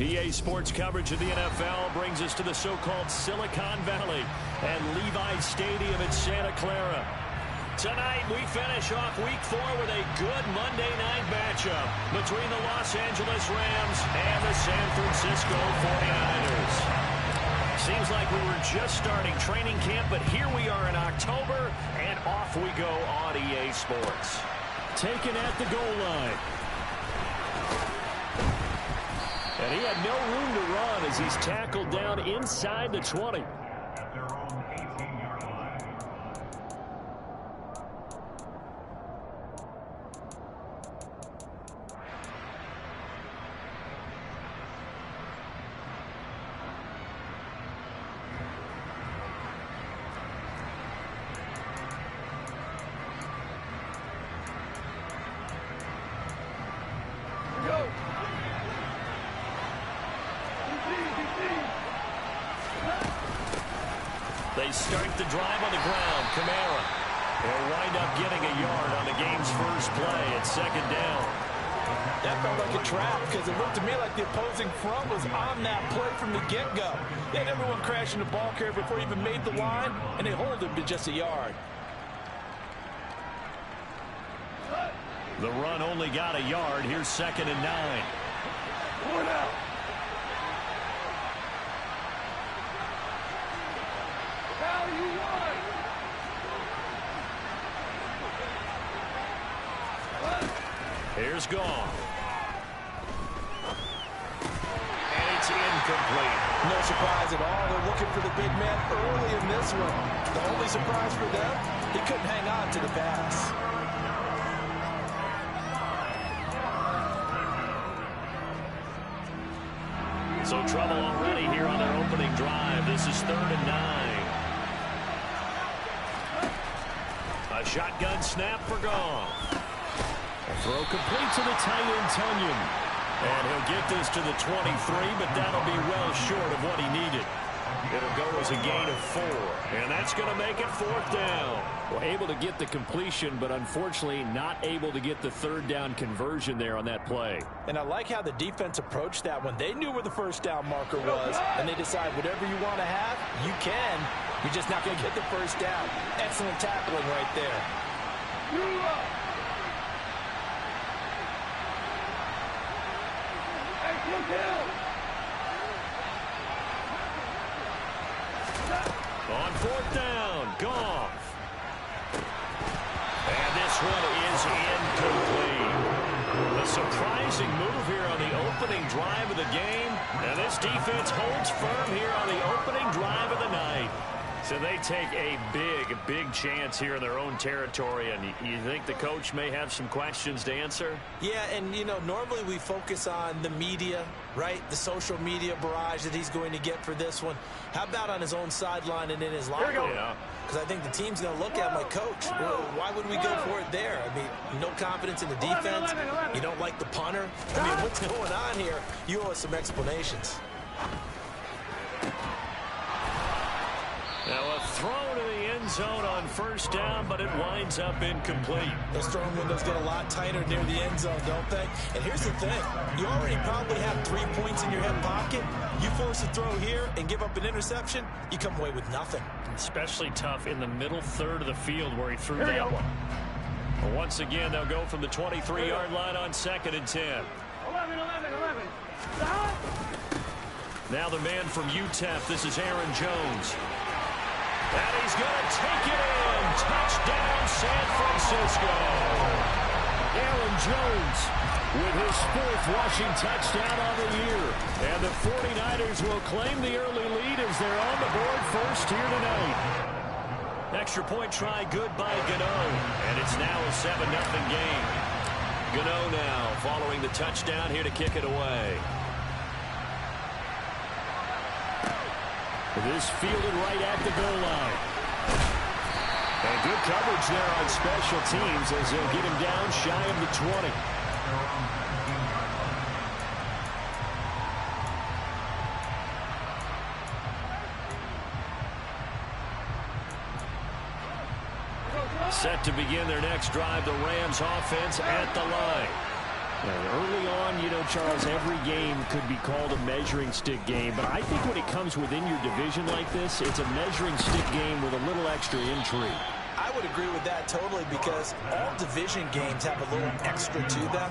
EA Sports coverage of the NFL brings us to the so-called Silicon Valley and Levi's Stadium in Santa Clara. Tonight, we finish off Week 4 with a good Monday night matchup between the Los Angeles Rams and the San Francisco 49ers. Seems like we were just starting training camp, but here we are in October, and off we go on EA Sports. Taken at the goal line. And he had no room to run as he's tackled down inside the 20. They start the drive on the ground. Kamara will wind up getting a yard on the game's first play at second down. That felt like a trap because it looked to me like the opposing front was on that play from the get-go. They had everyone crashing the ball carrier before he even made the line, and they hold him to just a yard. The run only got a yard. Here's 2nd and 9. One out. Here's Goff. And it's incomplete. No surprise at all. They're looking for the big man early in this one. The only surprise for them, he couldn't hang on to the pass. So trouble already here on their opening drive. This is 3rd and 9. A shotgun snap for Goff. Throw complete to the tight end, Tunyon. And he'll get this to the 23, but that'll be well short of what he needed. It'll go as a gain of 4. And that's going to make it 4th down. Well, able to get the completion, but unfortunately not able to get the 3rd down conversion there on that play. And I like how the defense approached that when they knew where the 1st down marker was, and they decide whatever you want to have, you can. You're just not going to get the 1st down. Excellent tackling right there. On 4th down, Goff. And this one is incomplete. A surprising move here on the opening drive of the game. And this defense holds firm here on the opening drive of the night. So they take a big chance here in their own territory. And you think the coach may have some questions to answer? Yeah, and, you know, normally we focus on the media, right? The social media barrage that he's going to get for this one. How about on his own sideline and in his locker room? Because I think the team's going to look at my coach. Well, why would we go for it there? I mean, no confidence in the defense. You don't like the punter. I mean, what's going on here? You owe us some explanations. Now a throw to the end zone on 1st down, but it winds up incomplete. Those throwing windows get a lot tighter near the end zone, don't they? And here's the thing. You already probably have 3 points in your hip pocket. You force a throw here and give up an interception, you come away with nothing. Especially tough in the middle 3rd of the field where he threw that one. Well, once again, they'll go from the 23-yard line on 2nd and 10. 11. Now the man from UTEP, this is Aaron Jones. And he's going to take it in. Touchdown, San Francisco. Aaron Jones with his 4th rushing touchdown on the year. And the 49ers will claim the early lead as they're on the board first here tonight. Extra point try good by Gano. And it's now a 7-0 game. Gano now following the touchdown here to kick it away. This fielded right at the goal line. And good coverage there on special teams as they'll get him down shy of the 20. Set to begin their next drive, the Rams offense at the line. And early on, you know, Charles, every game could be called a measuring stick game. But I think when it comes within your division like this, it's a measuring stick game with a little extra intrigue. I would agree with that totally, because all division games have a little extra to them.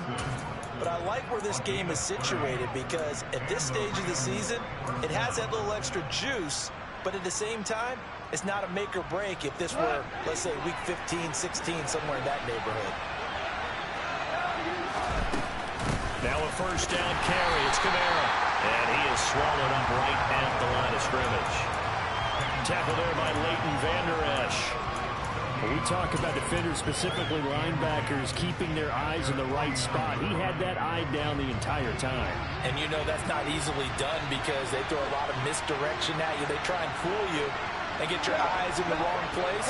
But I like where this game is situated, because at this stage of the season, it has that little extra juice, but at the same time, it's not a make or break if this were, let's say, week 15, 16, somewhere in that neighborhood. Now a first down carry. It's Kamara. And he is swallowed up right at the line of scrimmage. Tackled there by Leighton Vander Esch. When we talk about defenders, specifically linebackers, keeping their eyes in the right spot, he had that eye down the entire time. And you know that's not easily done, because they throw a lot of misdirection at you. They try and fool you and get your eyes in the wrong place.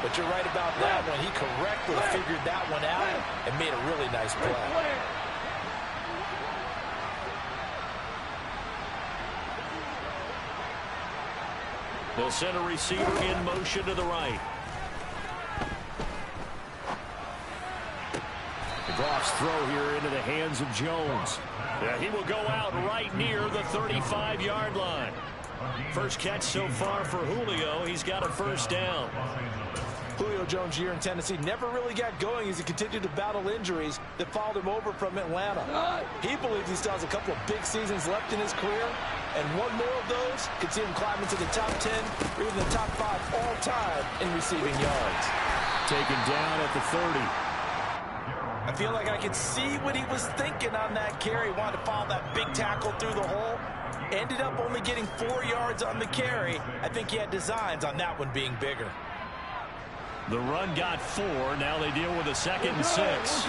But you're right about that one. He correctly figured that one out and made a really nice play. They'll send a receiver in motion to the right. Goff's throw here into the hands of Jones. Yeah, he will go out right near the 35-yard line. First catch so far for Julio. He's got a first down. Julio Jones' year in Tennessee never really got going as he continued to battle injuries that followed him over from Atlanta. He believes he still has a couple of big seasons left in his career, and one more of those could see him climb into the top 10 or even the top 5 all-time in receiving yards. Taken down at the 30. I feel like I could see what he was thinking on that carry. Wanted to follow that big tackle through the hole. Ended up only getting 4 yards on the carry. I think he had designs on that one being bigger. The run got 4. Now they deal with a 2nd and 6.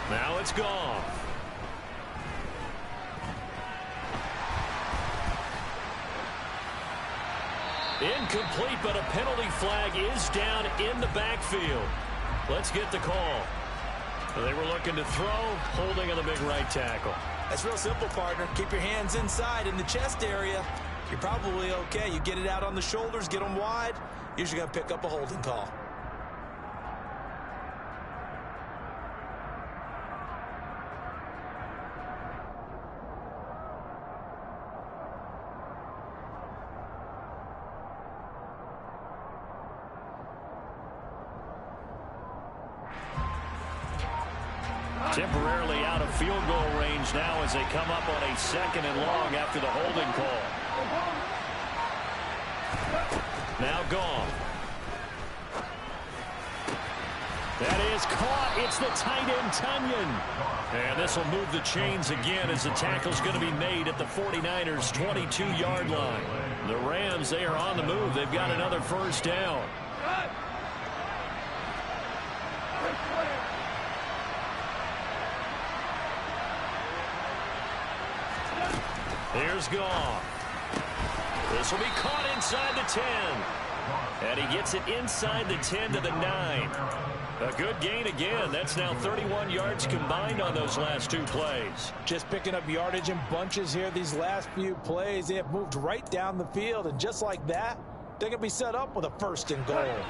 Now it's gone. Incomplete, but a penalty flag is down in the backfield. Let's get the call. They were looking to throw, holding on the big right tackle. That's real simple, partner. Keep your hands inside in the chest area. You're probably okay. You get it out on the shoulders, get them wide. Usually going to pick up a holding call. Temporarily out of field goal range now as they come up on a 2nd and long after the holding call. Now gone. That is caught. It's the tight end, Tonyan. And this will move the chains again as the tackle's going to be made at the 49ers' 22-yard line. The Rams, they are on the move. They've got another first down. Here's Goff. This will be caught inside the 10. And he gets it inside the 10 to the 9. A good gain again. That's now 31 yards combined on those last 2 plays. Just picking up yardage in bunches here these last few plays. They have moved right down the field, and just like that, they're going to be set up with a 1st and goal.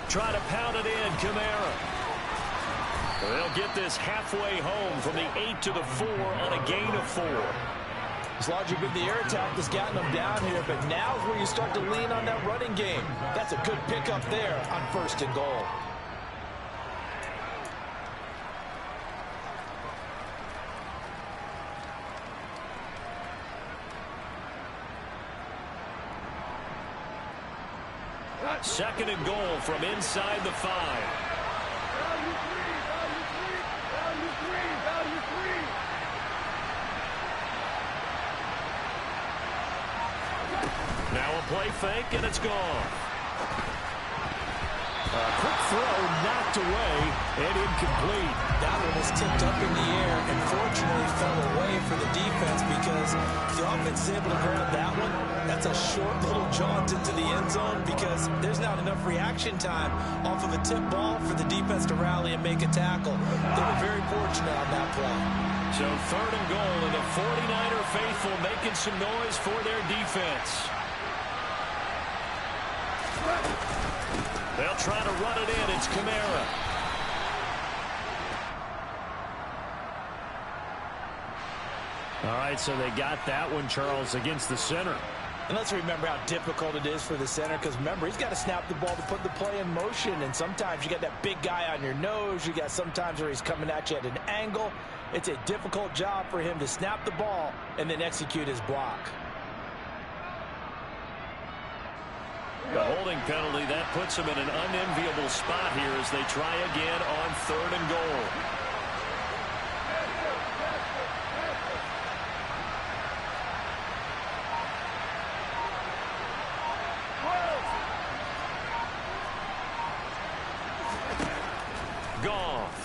Try to pound it in, Kamara. They'll get this halfway home from the 8 to the 4 on a gain of 4. It's largely been the air attack that's gotten them down here, but now is where you start to lean on that running game. That's a good pickup there on 1st and goal. Second and goal from inside the 5. Now a play fake, and it's gone. Quick throw, knocked away, and incomplete. That one was tipped up in the air and fortunately fell away for the defense, because if the offense is able to grab that one, that's a short little jaunt into the end zone, because there's not enough reaction time off of a tip ball for the defense to rally and make a tackle. They were very fortunate on that play. So 3rd and goal, and the 49er faithful making some noise for their defense. They'll try to run it in. It's Kamara. All right, so they got that one, Charles, against the center. And let's remember how difficult it is for the center, because remember, he's got to snap the ball to put the play in motion, and sometimes you got that big guy on your nose. You got sometimes where he's coming at you at an angle. It's a difficult job for him to snap the ball and then execute his block. The holding penalty, that puts them in an unenviable spot here as they try again on 3rd and goal. Goff.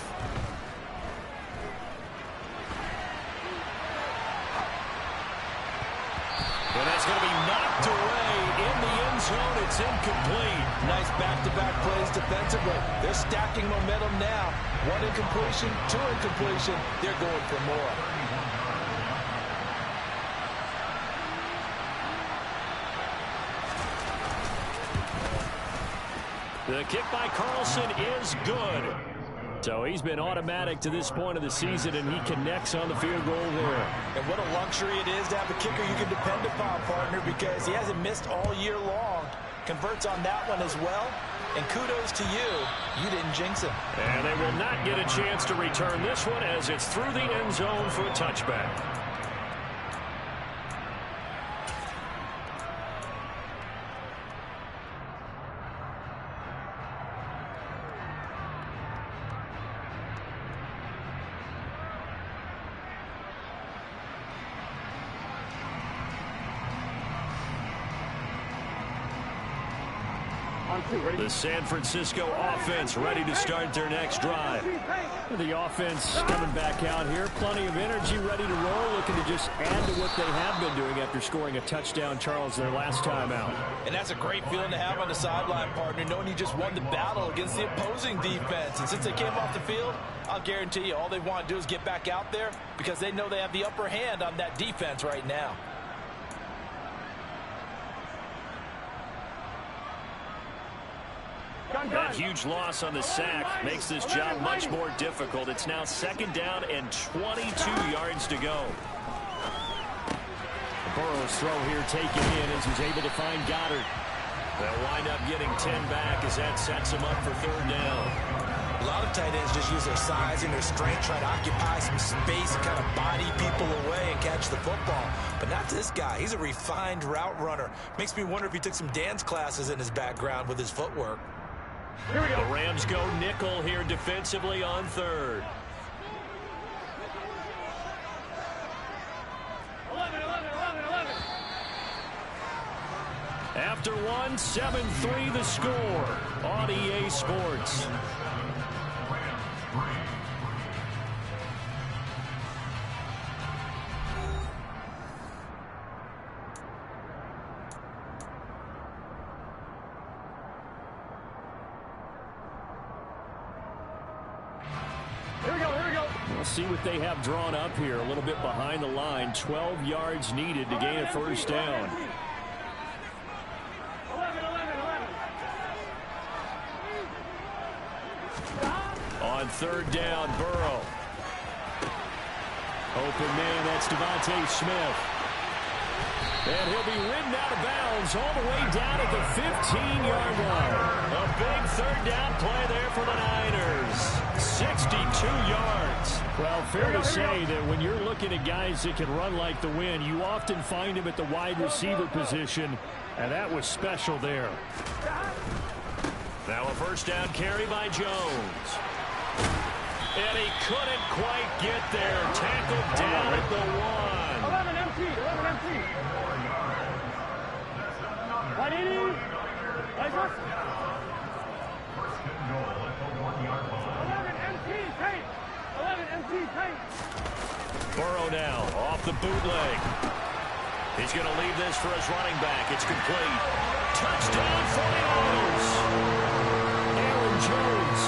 And that's going to be knocked away in the end zone. It's incomplete. Nice back-to-back plays defensively. They're stacking momentum now. 1 incompletion, 2 incompletion. They're going for more. The kick by Carlson is good. So he's been automatic to this point of the season, and he connects on the field goal there. And what a luxury it is to have a kicker you can depend upon, partner, because he hasn't missed all year long. Converts on that one as well. And kudos to you. You didn't jinx him. And they will not get a chance to return this one as it's through the end zone for a touchback. The San Francisco offense ready to start their next drive. The offense coming back out here. Plenty of energy, ready to roll, looking to just add to what they have been doing after scoring a touchdown, Charles, their last time out. And that's a great feeling to have on the sideline, partner, knowing you just won the battle against the opposing defense. And since they came off the field, I'll guarantee you all they want to do is get back out there, because they know they have the upper hand on that defense right now. That huge loss on the sack makes this job much more difficult. It's now 2nd down and 22 yards to go. Burrow's throw here taken in as he's able to find Goddard. They'll wind up getting 10 back as that sets them up for 3rd down. A lot of tight ends just use their size and their strength, try to occupy some space and kind of body people away and catch the football. But not this guy. He's a refined route runner. Makes me wonder if he took some dance classes in his background with his footwork. Here we go. The Rams go nickel here defensively on 3rd. 11. After one, 7-3 the score on EA Sports. See what they have drawn up here. A little bit behind the line. 12 yards needed to gain a 1st down. 11. On 3rd down, Burrow. Open man, that's Devontae Smith. And he'll be ridden out of bounds all the way down at the 15-yard line. A big 3rd down play there for the Niners. 62 yards. Well, fair to say that when you're looking at guys that can run like the wind, you often find him at the wide receiver position, and that was special there. Now a 1st down carry by Jones. And he couldn't quite get there. Tackled down at the 1. 11 empty. Gano now off the bootleg. He's going to leave this for his running back. It's complete. Touchdown 49ers. Aaron Jones.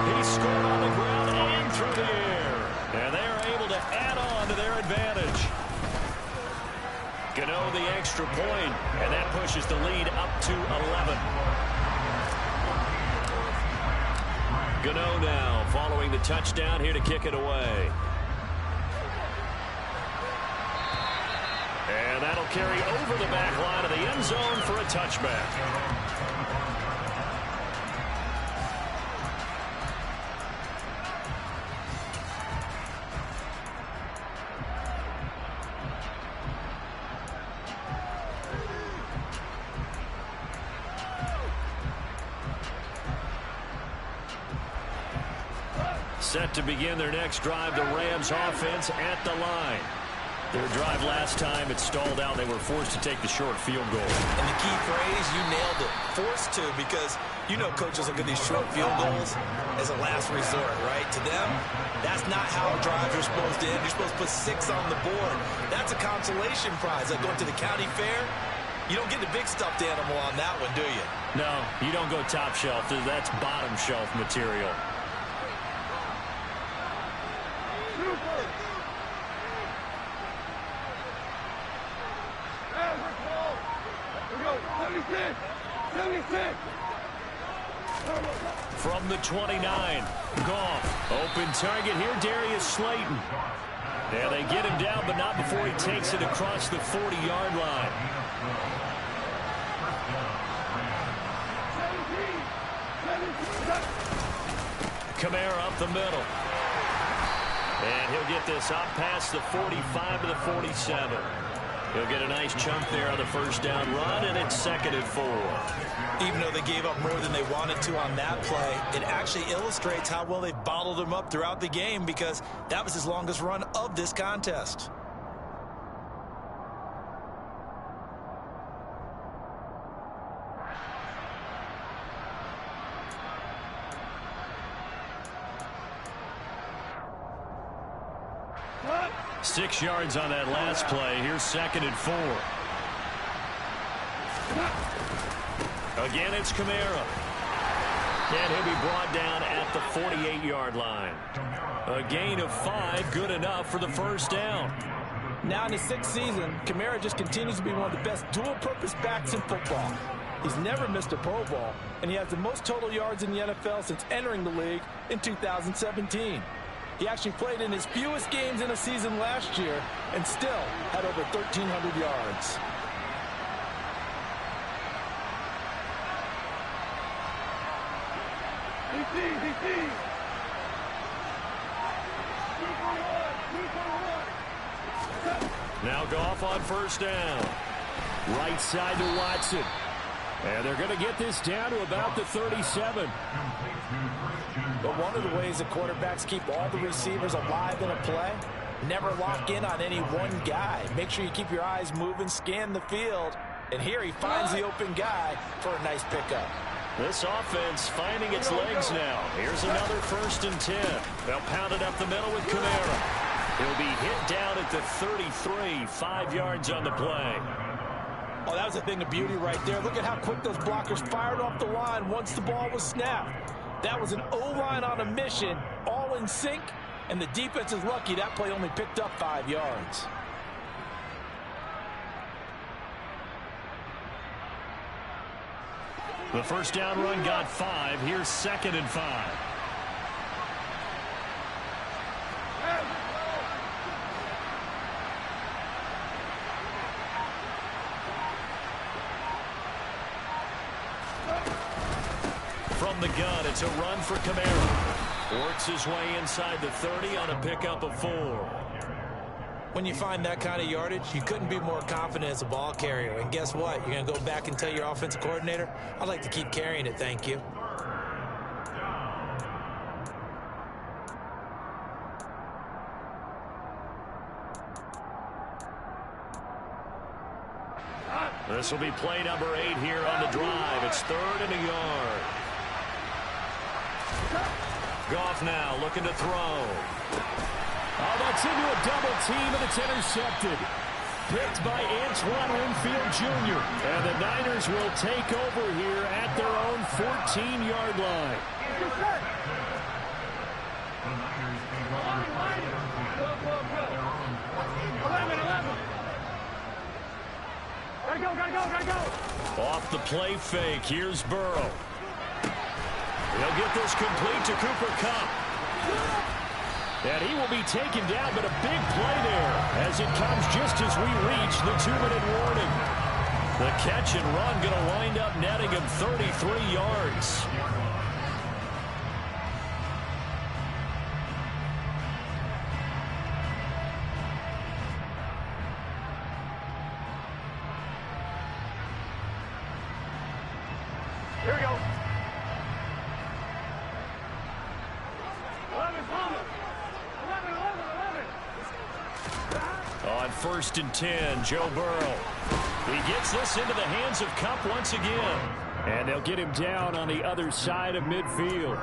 He scored on the ground and through the air. And they are able to add on to their advantage. Gano the extra point, and that pushes the lead up to 11. Gano now following the touchdown here to kick it away. And that'll carry over the back line of the end zone for a touchback. Set to begin their next drive, the Rams offense at the line. Their drive last time, it stalled out. They were forced to take the short field goal. And the key phrase, you nailed it. Forced to, because you know coaches look at these short field goals as a last resort, right? To them, that's not how drives are supposed to end. You're supposed to put 6 on the board. That's a consolation prize. Like going to the county fair, you don't get the big stuffed animal on that one, do you? No, you don't go top shelf. That's bottom shelf material. From the 29, Goff. Open target here, Darius Slayton. Yeah, they get him down, but not before he takes it across the 40-yard line. Kamara up the middle. And he'll get this up past the 45 to the 47. He'll get a nice chunk there on the first down run, and it's 2nd and 4. Even though they gave up more than they wanted to on that play, it actually illustrates how well they've bottled them up throughout the game, because that was his longest run of this contest. What? 6 yards on that last play. Here's 2nd and 4. Again, it's Kamara. And he'll be brought down at the 48-yard line. A gain of 5, good enough for the first down. Now in his 6th season, Kamara just continues to be one of the best dual-purpose backs in football. He's never missed a Pro Bowl, and he has the most total yards in the NFL since entering the league in 2017. He actually played in his fewest games in a season last year and still had over 1,300 yards. Now Goff on first down. Right side to Watson. And they're going to get this down to about the 37. But one of the ways that quarterbacks keep all the receivers alive in a play, never lock in on any one guy. Make sure you keep your eyes moving, scan the field. And here he finds the open guy for a nice pickup. This offense finding its legs now. Here's another 1st and 10. They'll pound it up the middle with Kamara. He'll be hit down at the 33, 5 yards on the play. Oh, that was a thing of beauty right there. Look at how quick those blockers fired off the line once the ball was snapped. That was an O-line on a mission, all in sync, and the defense is lucky that play only picked up 5 yards. The first down run got 5. Here's 2nd and 5. From the gun, it's a run for Kamara. Works his way inside the 30 on a pickup of 4. When you find that kind of yardage, you couldn't be more confident as a ball carrier. And guess what? You're going to go back and tell your offensive coordinator, I'd like to keep carrying it, thank you. This will be play number 8 here on the drive. It's 3rd and a yard. Goff now looking to throw. Oh, that's into a double team, and it's intercepted. Picked by Antoine Winfield Jr. And the Niners will take over here at their own 14-yard line. Gotta go. Off the play fake, here's Burrow. He'll get this complete to Cooper Kupp. And he will be taken down, but a big play there as it comes just as we reach the 2-minute warning. The catch and run going to wind up netting him 33 yards. Here we go. 11. On 1st and 10, Joe Burrow. He gets this into the hands of Kupp once again. And they'll get him down on the other side of midfield.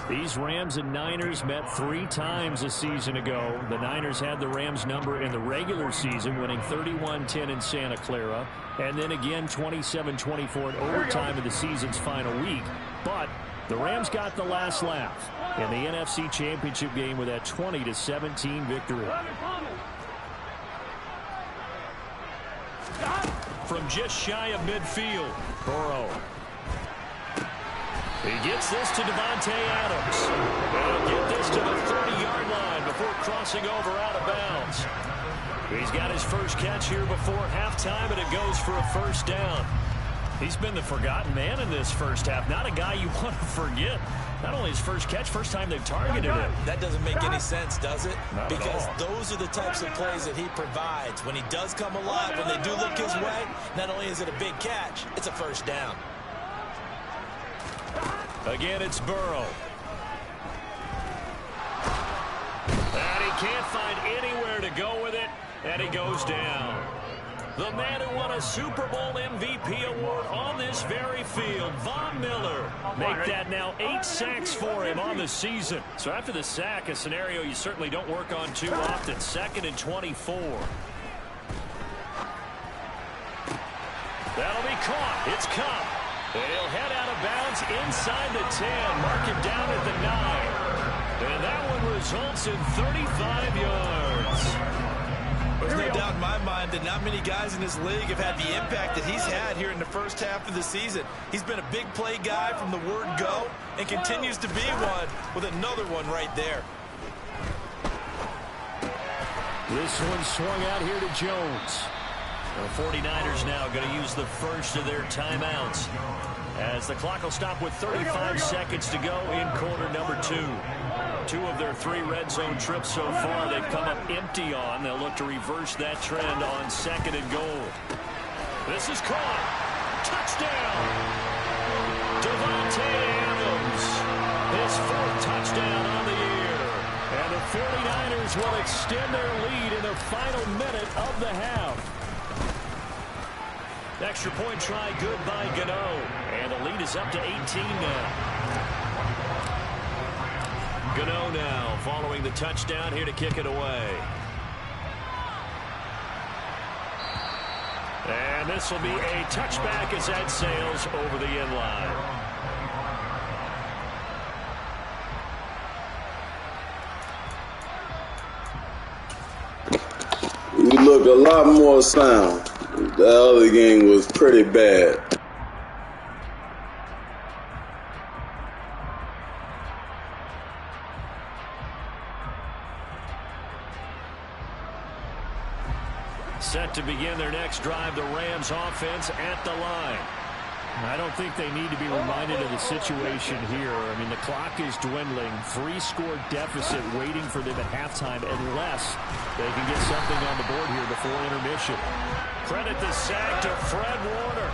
These Rams and Niners met 3 times a season ago. The Niners had the Rams number in the regular season, winning 31-10 in Santa Clara. And then again 27-24 in overtime in the season's final week. But the Rams got the last laugh in the NFC Championship game with that 20-17 victory. From just shy of midfield, Burrow. He gets this to Davante Adams. And he'll get this to the 30-yard line before crossing over out of bounds. He's got his first catch here before halftime, and it goes for a first down. He's been the forgotten man in this first half. Not a guy you want to forget. Not only his first catch, first time they've targeted him. That doesn't make any sense, does it? Not at because all. those are the types of plays that he provides. When he does come alive, when they do look his way, not only is it a big catch, it's a first down. Again, it's Burrow. And he can't find anywhere to go with it, and he goes down. The man who won a Super Bowl MVP award on this very field, Von Miller. Make that now 8 sacks for him on the season. So after the sack, a scenario you certainly don't work on too often. 2nd and 24. That'll be caught. It's Kupp. And he'll head out of bounds inside the 10. Mark him down at the 9. And that one results in 35 yards. There's no doubt in my mind that not many guys in this league have had the impact that he's had here in the first half of the season. He's been a big play guy from the word go and continues to be one with another one right there. This one swung out here to Jones. The 49ers now going to use the first of their timeouts as the clock will stop with 35 seconds to go in quarter number 2. 2 of their 3 red zone trips so far they've come up empty on. They'll look to reverse that trend on 2nd and goal. This is caught. Touchdown. Davante Adams. His 4th touchdown on the year. And the 49ers will extend their lead in the final minute of the half. Extra point try good by Gano. And the lead is up to 18 now. Gano now following the touchdown here to kick it away. And this will be a touchback as that sails over the end line. We looked a lot more sound. The other game was pretty bad. Set to begin their next drive, the Rams offense at the line. I don't think they need to be reminded of the situation here. I mean, the clock is dwindling. 3-score deficit waiting for them at halftime unless they can get something on the board here before intermission. Credit the sack to Fred Warner.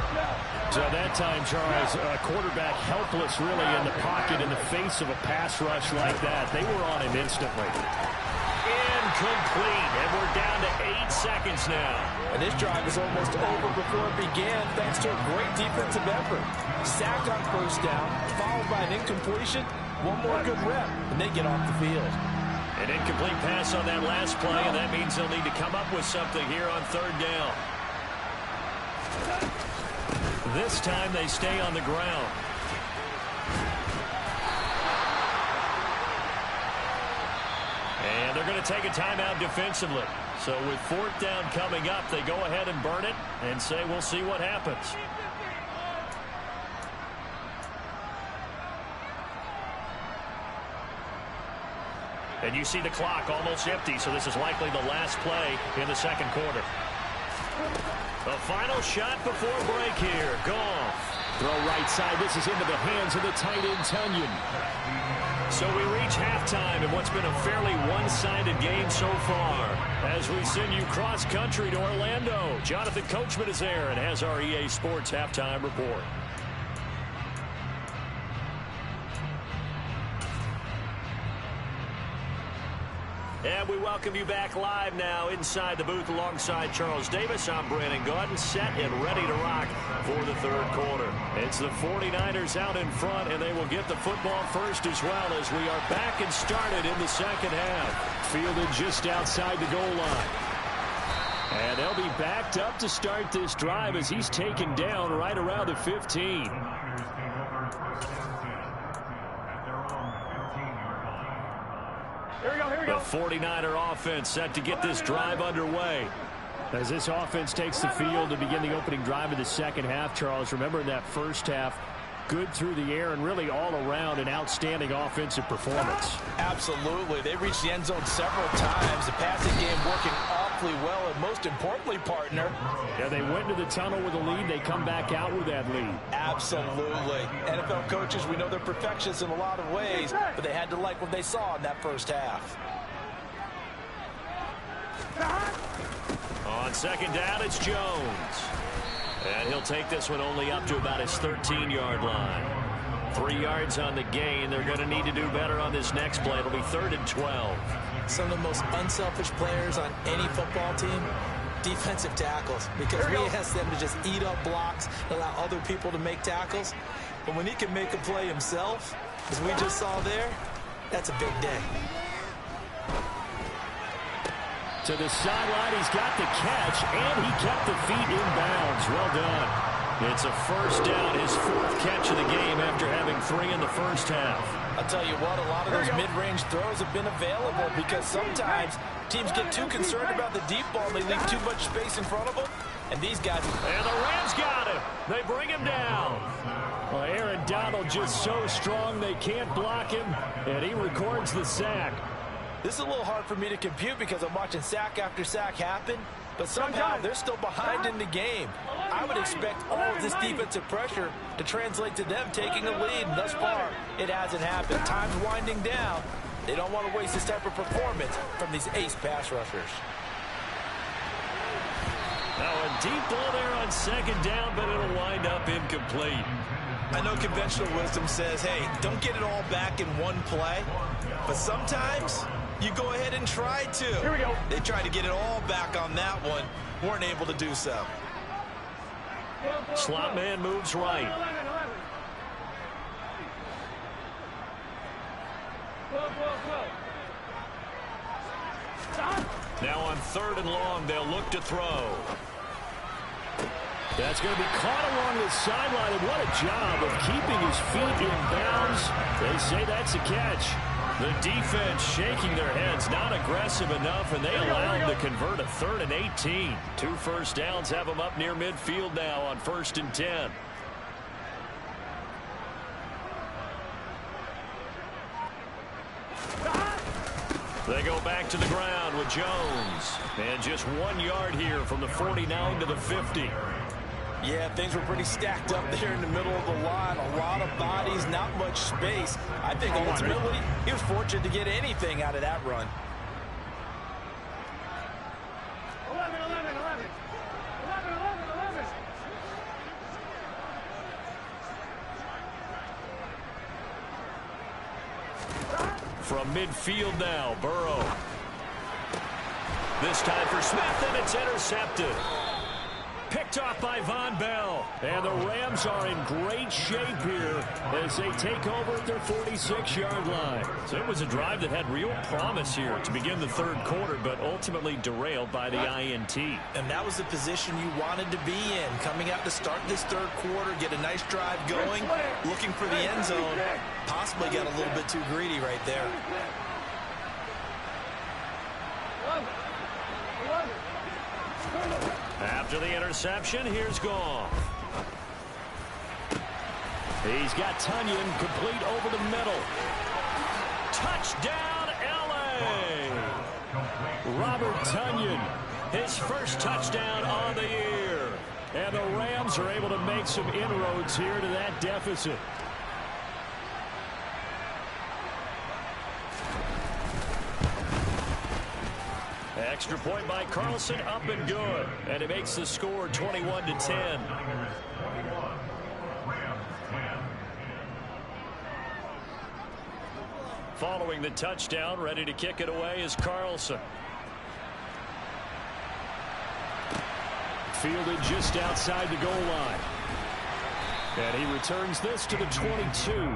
So that time, Charles, a quarterback helpless really in the pocket in the face of a pass rush like that. They were on him instantly. Incomplete, and we're down to 8 seconds now. And this drive is almost over before it began thanks to a great defensive effort. Sack on first down, followed by an incompletion, one more good rep, and they get off the field. An incomplete pass on that last play, and that means they'll need to come up with something here on third down. This time they stay on the ground. And they're going to take a timeout defensively. So with fourth down coming up, they go ahead and burn it and say we'll see what happens. And you see the clock almost empty, so this is likely the last play in the second quarter. The final shot before break here. Goff. Throw right side. This is into the hands of the tight end, Tonyan. So we reach halftime in what's been a fairly one-sided game so far. As we send you cross-country to Orlando, Jonathan Coachman is there and has our EA Sports halftime report. And we welcome you back live now inside the booth alongside Charles Davis. I'm Brandon Gaudin, set and ready to rock for the third quarter. It's the 49ers out in front, and they will get the football first as well as we are back and started in the second half. Fielded just outside the goal line. And they'll be backed up to start this drive as he's taken down right around the 15. The 49er offense set to get this drive underway. As this offense takes the field to begin the opening drive of the second half, Charles, remember in that first half, good through the air and really all around an outstanding offensive performance. Absolutely. They reached the end zone several times. The passing game working awfully well, and most importantly, partner. Yeah, they went into the tunnel with a lead. They come back out with that lead. Absolutely. NFL coaches, we know they're perfectionists in a lot of ways, but they had to like what they saw in that first half. On second down, it's Jones. And he'll take this one only up to about his 13-yard line. 3 yards on the gain. They're going to need to do better on this next play. It'll be 3rd and 12. Some of the most unselfish players on any football team, defensive tackles, because we ask them to just eat up blocks, allow other people to make tackles. But when he can make a play himself, as we just saw there, that's a big day. To the sideline, he's got the catch, and he kept the feet in bounds. Well done. It's a first down, his 4th catch of the game after having 3 in the first half. I'll tell you what, a lot of those mid-range throws have been available because sometimes teams get too concerned about the deep ball. They leave too much space in front of them, and these guys... And the Rams got him. They bring him down. Well, Aaron Donald just so strong they can't block him, and he records the sack. This is a little hard for me to compute because I'm watching sack after sack happen, but somehow they're still behind in the game. I would expect all of this defensive pressure to translate to them taking a lead, and thus far, it hasn't happened. Time's winding down. They don't want to waste this type of performance from these ace pass rushers. Now a deep ball there on second down, but it'll wind up incomplete. I know conventional wisdom says, hey, don't get it all back in one play, but sometimes you go ahead and try to. Here we go. They tried to get it all back on that one, weren't able to do so. Slot man moves right. Now on 3rd and long, they'll look to throw. That's going to be caught along the sideline, and what a job of keeping his feet in bounds. They say that's a catch. The defense shaking their heads, not aggressive enough, and they allow him to convert a 3rd and 18. 2 first downs have them up near midfield now on 1st and 10. They go back to the ground with Jones. And just 1 yard here from the 49 to the 50. Yeah, things were pretty stacked up there in the middle of the line. A lot of bodies, not much space. I think ultimately he was fortunate to get anything out of that run. 11. From midfield now, Burrow. This time for Smith, and it's intercepted. Picked off by Von Bell. And the Rams are in great shape here as they take over at their 46-yard line. So it was a drive that had real promise here to begin the third quarter, but ultimately derailed by the INT. And that was the position you wanted to be in. Coming out to start this third quarter, get a nice drive going, looking for the end zone. Possibly got a little bit too greedy right there. After the interception, here's Goff. He's got Tonyan complete over the middle. Touchdown, L.A. Robert Tonyan, his first touchdown on the year. And the Rams are able to make some inroads here to that deficit. Extra point by Carlson, up and good. And it makes the score 21-10. Following the touchdown, ready to kick it away is Carlson. Fielded just outside the goal line. And he returns this to the 22.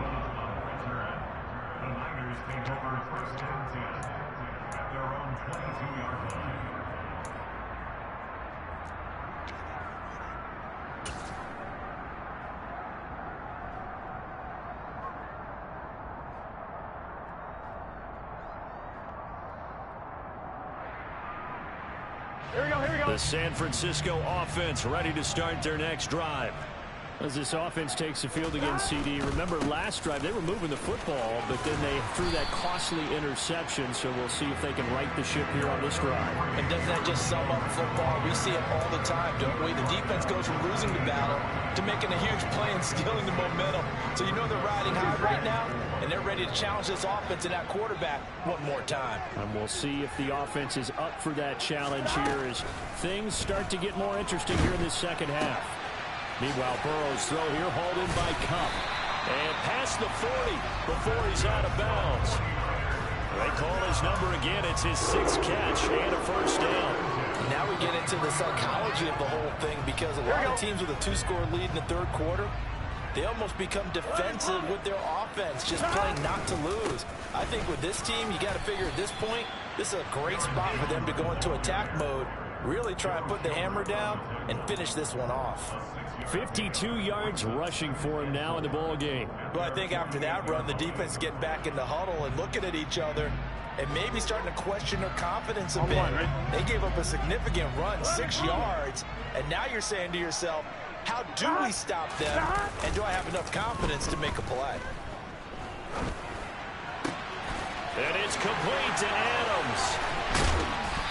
The San Francisco offense ready to start their next drive. As this offense takes the field against CD, remember last drive they were moving the football, but then they threw that costly interception, so we'll see if they can right the ship here on this drive. And doesn't that just sum up football? We see it all the time, don't we? The defense goes from losing the battle to making a huge play and stealing the momentum. So you know they're riding high right now, and they're ready to challenge this offense and that quarterback one more time. And we'll see if the offense is up for that challenge here as things start to get more interesting here in this second half. Meanwhile, Burrow's throw here hauled in by Kupp. And past the 40 before he's out of bounds. They call his number again. It's his 6th catch and a first down. Now we get into the psychology of the whole thing because a lot of teams with a 2-score lead in the third quarter, they almost become defensive with their offense, just playing not to lose. I think with this team, you got to figure at this point, this is a great spot for them to go into attack mode, really try and put the hammer down and finish this one off. 52 yards rushing for him now in the ball game. Well, I think after that run, the defense is getting back in the huddle and looking at each other and maybe starting to question their confidence a bit. They gave up a significant run, 6 yards, and now you're saying to yourself, how do we stop them, and do I have enough confidence to make a play? And it's complete to Adams.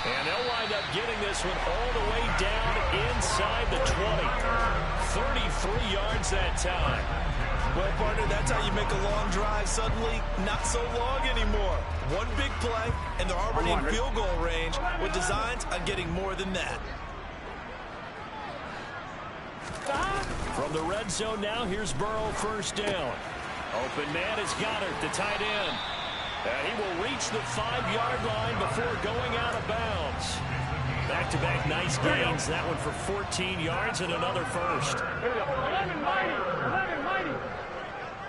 And they'll wind up getting this one all the way down inside the 20. 33 yards that time. Well, partner, that's how you make a long drive suddenly not so long anymore. One big play, and they're already in field goal range with designs on getting more than that. From the red zone now, here's Burrow, first down. Open man is Goddard, the tight end. And he will reach the 5-yard line before going out of bounds. Back-to-back nice gains. That one for 14 yards and another first. 11 mighty.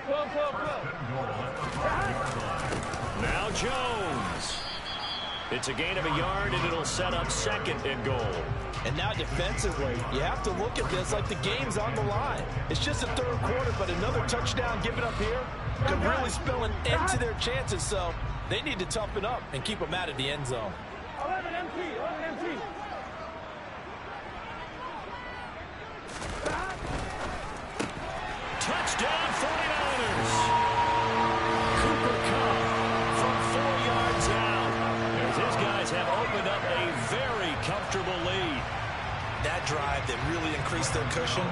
12. Now Jones. It's a gain of a yard, and it'll set up 2nd and goal. And now defensively, you have to look at this like the game's on the line. It's just a third quarter, but another touchdown given up here could really spell an end to their chances. So they need to toughen up and keep them out of the end zone. 11 MT. Touchdown 49ers. Cooper Kupp from 4 yards out. As his guys have opened up a very comfortable lead. That drive that really increased their cushion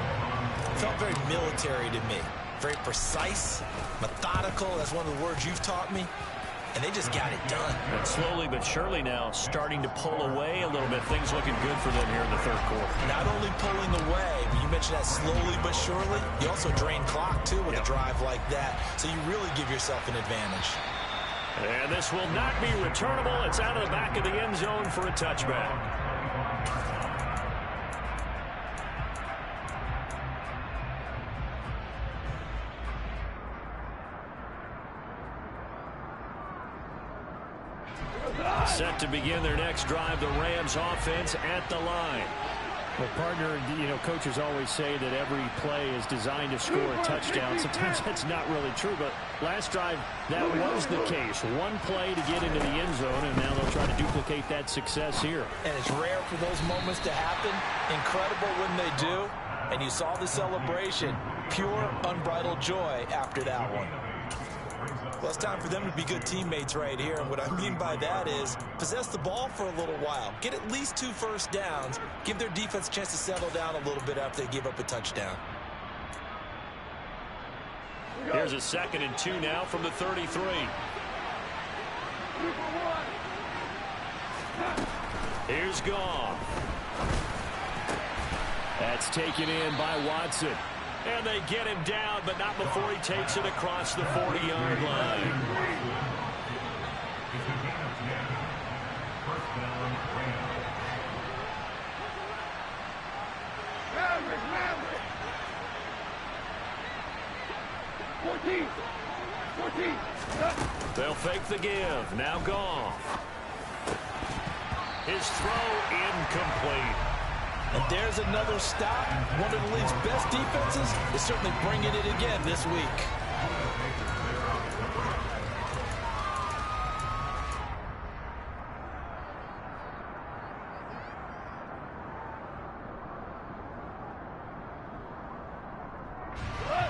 felt very military to me. Very precise, methodical. That's one of the words you've taught me. And they just got it done. And slowly but surely now starting to pull away a little bit. Things looking good for them here in the third quarter. Not only pulling away, but you mentioned that slowly but surely. You also drain clock, too, with a drive like that. So you really give yourself an advantage. And this will not be returnable. It's out of the back of the end zone for a touchback. Set to begin their next drive, the Rams offense at the line. Well, partner, coaches always say that every play is designed to score a touchdown. Sometimes that's not really true, but last drive, that was the case. One play to get into the end zone, and now they'll try to duplicate that success here. And it's rare for those moments to happen. Incredible when they do. And you saw the celebration. Pure, unbridled joy after that one. Well, it's time for them to be good teammates right here. And what I mean by that is possess the ball for a little while. Get at least 2 first downs. Give their defense a chance to settle down a little bit after they give up a touchdown. Here's a 2nd and 2 now from the 33. Here's Goff. That's taken in by Watson. And they get him down, but not before he takes it across the 40-yard line. They'll fake the give. Now Goff. His throw incomplete. And there's another stop. One of the league's best defenses is certainly bringing it again this week.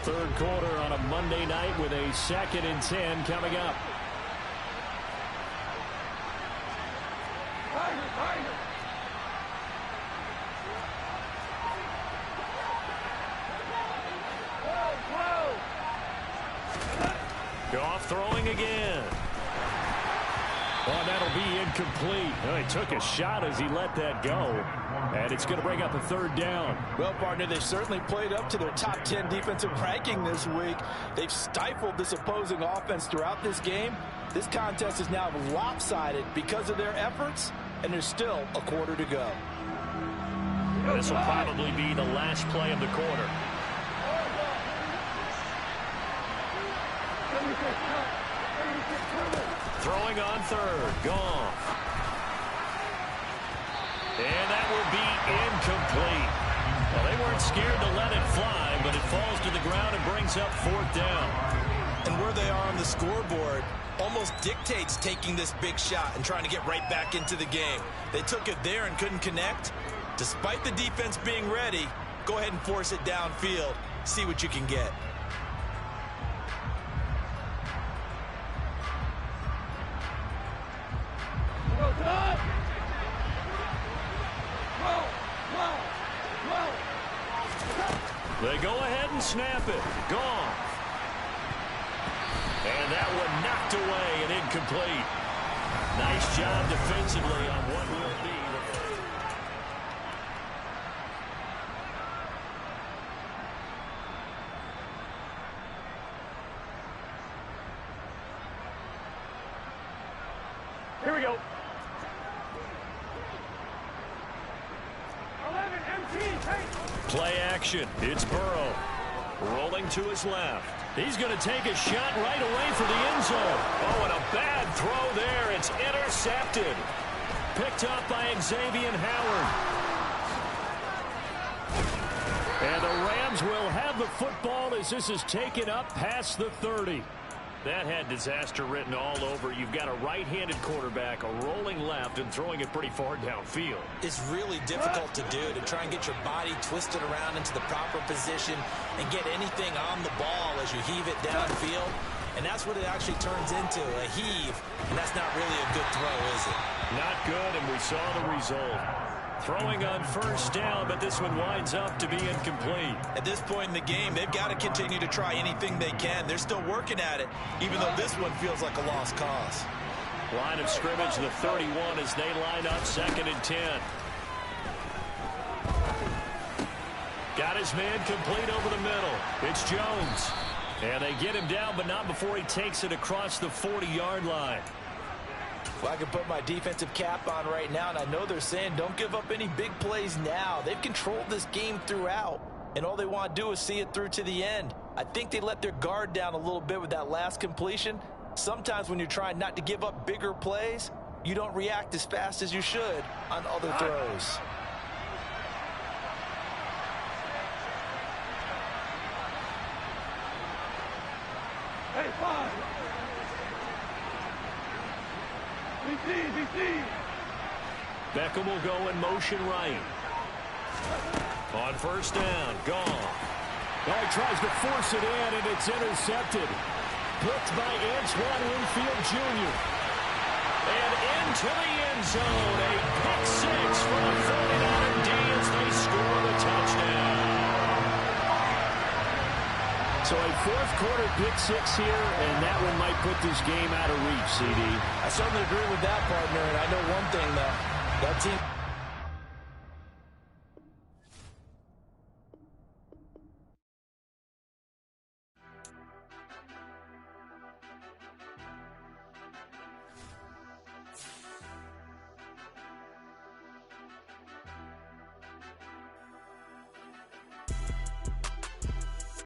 Third quarter on a Monday night with a 2nd and 10 coming up. Goff throwing again. Oh, that'll be incomplete. Well, he took a shot as he let that go. And it's going to bring up a 3rd down. Well, partner, they've certainly played up to their top 10 defensive ranking this week. They've stifled this opposing offense throughout this game. This contest is now lopsided because of their efforts, and there's still a quarter to go. This will probably be the last play of the quarter. Throwing on 3rd. Goff. And that will be incomplete. Well, they weren't scared to let it fly, but it falls to the ground and brings up 4th down. And where they are on the scoreboard almost dictates taking this big shot and trying to get right back into the game. They took it there and couldn't connect. Despite the defense being ready, go ahead and force it downfield. See what you can get. They go ahead and snap it. Goff. And that one knocked away and incomplete. Nice job defensively on what will be the first. Here we go. 11 MT, take. Play action. It's Burrow. Rolling to his left. He's going to take a shot right away for the end zone. Oh, and a bad throw there. It's intercepted. Picked up by Xavier Howard. And the Rams will have the football as this is taken up past the 30. That had disaster written all over. You've got a right-handed quarterback, a rolling left, and throwing it pretty far downfield. It's really difficult to do, to try and get your body twisted around into the proper position and get anything on the ball as you heave it downfield. And that's what it actually turns into, a heave. And that's not really a good throw, is it? Not good, and we saw the result. Throwing on 1st down, but this one winds up to be incomplete. At this point in the game, they've got to continue to try anything they can. They're still working at it, even though this one feels like a lost cause. Line of scrimmage, the 31, as they line up 2nd and 10. Got his man complete over the middle. It's Jones. And they get him down, but not before he takes it across the 40-yard line. Well, I can put my defensive cap on right now, and I know they're saying don't give up any big plays now. They've controlled this game throughout, and all they want to do is see it through to the end. I think they let their guard down a little bit with that last completion. Sometimes when you're trying not to give up bigger plays, you don't react as fast as you should on other throws. Hey, 5. DC. Beckham will go in motion right. On first down, gone. Oh, he tries to force it in, and it's intercepted. Picked by Antoine Winfield Jr. And into the end zone, a pick six for the 49er D as they score the touchdown. So a fourth-quarter pick six here, and that one might put this game out of reach, CD. I certainly agree with that, partner, and I know one thing, though. That team...